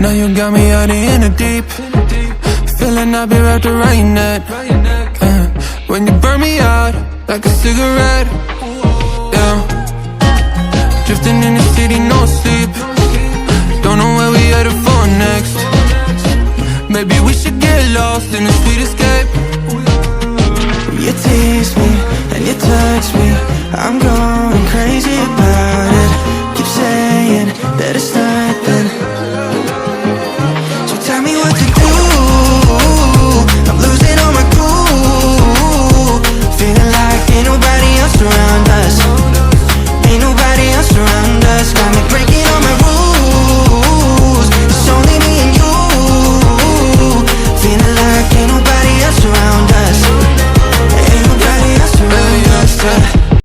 Now you got me out in the deep, feeling I'll be wrapped around your neck. When you burn me out like a cigarette, yeah. Drifting in the city, no sleep. Don't know where we headed for next. Maybe we should get lost in a sweet escape. You tease me and you touch me, I'm going crazy about